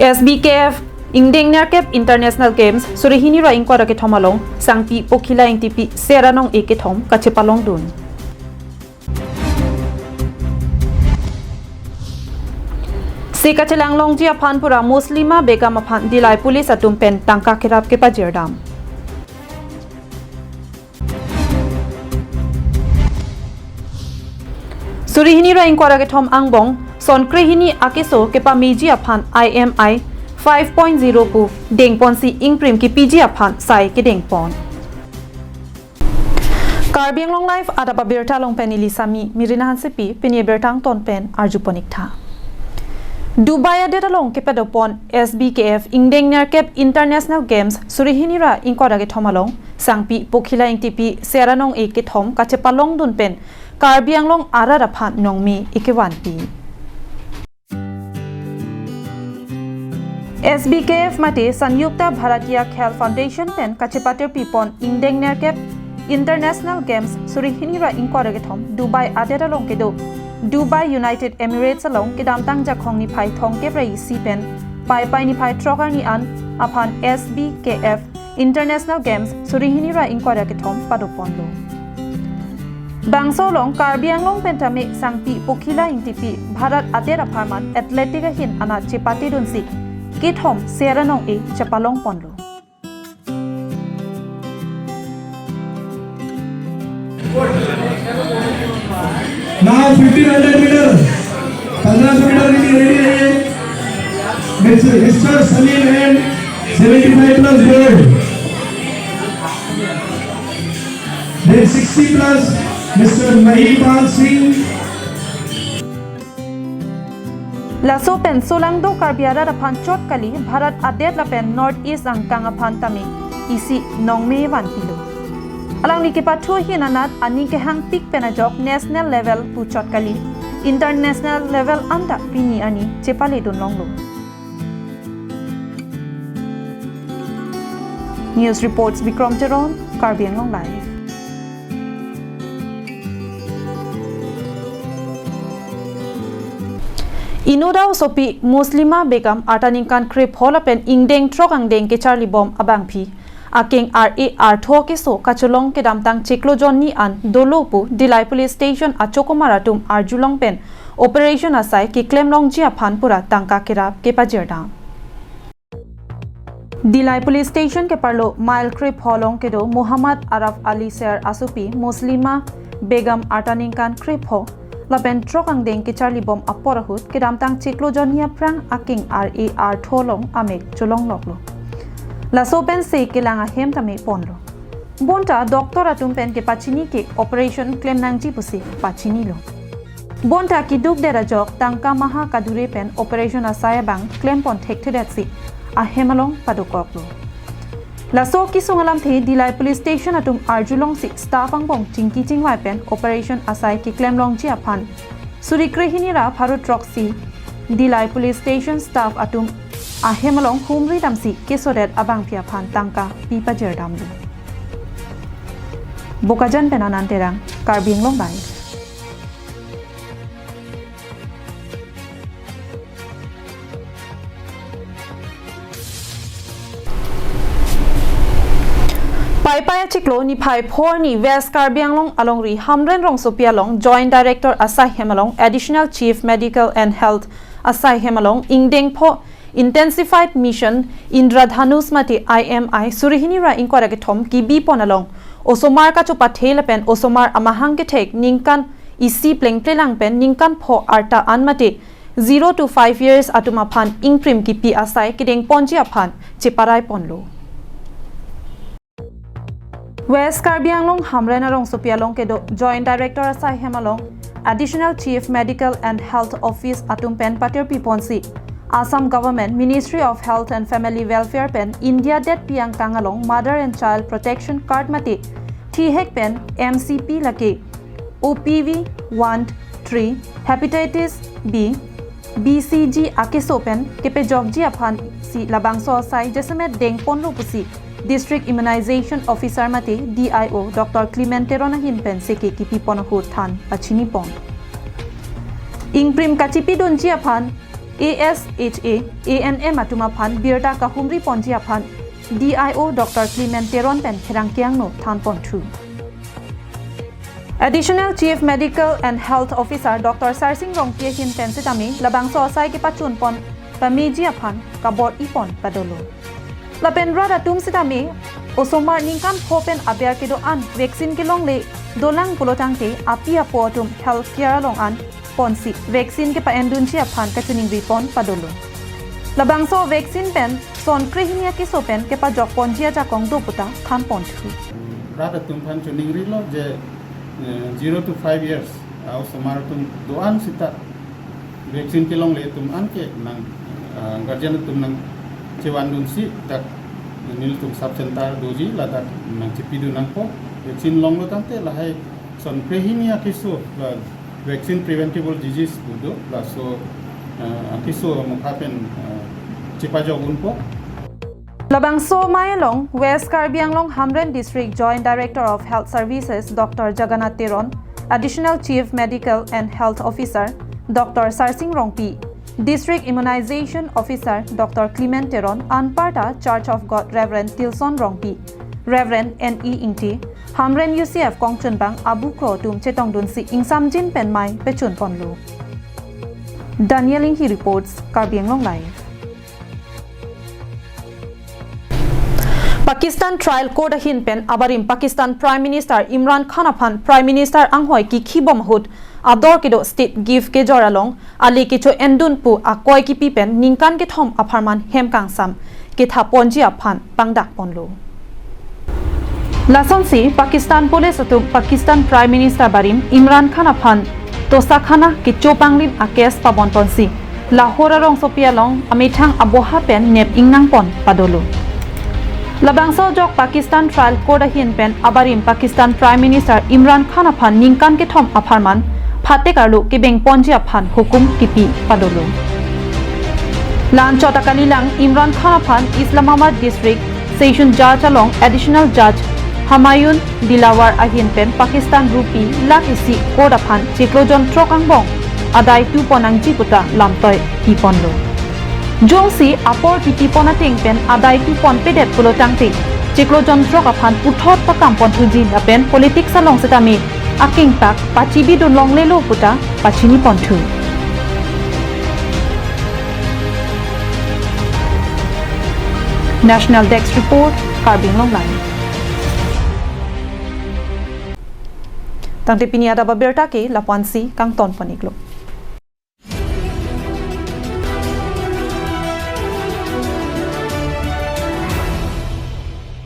SBKF Ingdeng Nerkep International Games Surihini ra ingkora ke thomalong sangpi pokhila ingtipi seranong eke thom kachepalong dun. Sekachelang long jia phanpura muslima begam aphan dilai police atum pen tangka khirap ke pajerdam. Surihini ra ingkora ke thom angbong sonkrehini akeso ke pa meji aphan IMI 5.0 pu dengpon si ingprim ki PG aphan sai ke dengpon. Karbiang long life adap abirta long penili sami mirina hansepi peni bertang ton pen arjuponik tha. Dubai adeta long ke pedopon SBKF Ingdeng Nerkep International Games Surihini ra ingkora ke thomalong sangpi pokhila ingtipi seranong e ke thom kachepalong dun pen Karbiang long ara raphan nongmi ikewan pi. SBKF mate Sanyukta Bharatiya KAL Foundation pen kachepater pipon Ingdeng Nerkep International Games Surihini ra ingkora ke thom Dubai adeta long ke do Dubai United Emirates along kedam tang jakhong ni phai thong ke rai si pen pai ni phai trokar ni an aphan SBKF International Games Surihini ra ingkora ke thom padopon lo bangso long Karbiang long pentame sangpi pokhila ingtipi Bharat atera pharman athletic hin ana chepati dun si ke thom seranong e chapalong ponlo. Now 1500 meter, 1500 meter ready है. Mr. Salim and 75 plus gold. Then 60 plus Mr. Mahipal Singh. Laso pen solang do Karbiara raphan chot kali Bharat adet la pen North East ang kang aphan tami isi nongme wan pilo. Alang ni ke pathu hinanat ani ke hang pik penajok national level puchot kali international level anda pini ani chepale dun longlo. News reports Vikram Teron, Karbiang Long Live. Inudao sopi muslima begam artaningkan krip holapen ingdeng trokang deng ke Charlie Bomb abangpi Aking RAR thoke so kacholong ke damtang chiklojon ni an dolopu Dilai Police Station achokomaratum arjulong pen operation asai ki klemlong jia phanpura tangka kirap ke pajerdam. Dilai Police Station ke parlo mile krip holong ke do Muhammad Araf Ali Ser asupi muslima begam artaningkan krip ho lapen trokang deng ke Charlie Bomb aporahut ke damtang chiklojon ni aprang aking RAR tholong amek cholong loklo. La sopen se ke langa hem tame ponlo. Bonta doctor atum pen ke pachini ke operation claim nangji pusi pachini lo. Bonta ki duk dera jok tangka maha kadure pen operation asaya bang claim pon thekte datsi a hemalong padukok lo. La so ki sungalam the Dilai Police Station atum arjulong si staff ang bong chingki chingwai pen operation asai ki claim long ji aphan. Surikrehini ra pharu troxy Dilai Police Station staff atum Ahemalong humri damsi kesodet abang pia phan tangka pipa jerdam du. Bokajan penanan terang Karbiang Long Live. Pai chiklo ni pai phor ni West Karbiang Long along ri hamren rong sopia long Joint Director Asai Hemalong Additional Chief Medical and Health Asai Hemalong Ingdeng pho Intensified Mission Indradhanus mati IMI Surihini ra ingkora ke thom ki bi ponalong osomar ka chopa thela pen osomar amahang ke thek ningkan isi pleng plelang pen ningkan pho arta an mati 0 to 5 years atuma phan ingprim ki pi asai ki deng ponji aphan cheparai ponlo. West Karbiang Long hamrena rong sopia long ke do Joint Director Asai Hemalong Additional Chief Medical and Health Office atum pen patir pi ponsi Assam Government Ministry of Health and Family Welfare pen India det piang kangalong Mother and Child Protection Card mati T-Hec pen MCP lake OPV 1-3 Hepatitis B BCG akeso pen kepe jogji aphan si labangso sai jesamet deng ponlo pusi District Immunization Officer mati DIO Dr. Clemente Ronahin pen seke kipi ponohu than achini pon Ingprim kachipi donji aphan ASHA ANM atuma phan birta kahumri ponjia phan DIO Dr. Clement Teron pen kherang kyang no than pon thu. Additional Chief Medical and Health Officer Dr. Sarsing Rongpie hin pensitami labang so sai ki pachun pon pamijia phan kabor ipon padolo. Lapen rada tum sitami osomar ningkan hopen abiar kido an vaccine kilong le dolang pulotang te apia potum healthcare long an ponsi vaccine ke pa endun chia phan kachuning ripon padolo. Labang so vaccine pen son krihinia ki so pen ke pa jok ponjia ja kong do puta than pon thu. Rada tum phan chuning rilo je 0 to 5 years au somar tum doan sita vaccine kilong le tum an ke nang guardian tum nang cewan dun si tak nil tum sub center doji la tak nang cipidu nang po vaccine long lo tante la hai son prehinia kiso la vaccine preventable disease budo la so kiso mukhapen cipajo unpo. Labang so Mayalong, West Karbianglong Hamren District Joint Director of Health Services Dr. Jagannath Teron, Additional Chief Medical and Health Officer Dr. Sarsing Rongpi, District Immunization Officer Dr. Clement Teron, and Parta Church of God Reverend Tilson Rongpi, Reverend N.E. Ingti, Hamren UCF Kongchun Bang Abu Kro Tum Chetong Dunsi Ingsam Jin Penmai Pechun Ponlu. Daniel Inghi reports, Karbianglong Live. Pakistan trial court hin pen abarim Pakistan Prime Minister Imran Khan aphan Prime Minister anghoi ki khibom hut ador kido state give ke joralong ali kicho endun pu akoi ki pi pen ningkan ke thom apharman hemkang sam ke tha ponji aphan pangdak ponlo lasonsi Pakistan police atu Pakistan Prime Minister barim Imran Khan aphan tosakhana ki chopanglim akes pabon ponsi Lahore rong sopia long amithang aboha pen nep ingnang pon padolo Labangso jok Pakistan trial court hin pen abarim Pakistan Prime Minister Imran Khan aphan ningkan ke thom apharman phate karlu ke beng ponji aphan hukum kipi padolo Lan chotakali lang Imran Khan aphan Islamabad District Session Judge along Additional Judge Hamayun Dilawar ahin pen Pakistan rupee lakh isi court aphan chiklojon trokangbong adai tu ponang jiputa lamtoy hiponlo Jongsi apor piti pona pen adai tu pon pedet pulo tangti chiklo jontrok aphan uthot pakam pon thuji lapen politics salong setami aking pak pachibi dun long lelo puta pachini pon thu National Desk Report Karbianglong Live Tangte Pini Adap Abirta ke Lapansi kang ton paniklo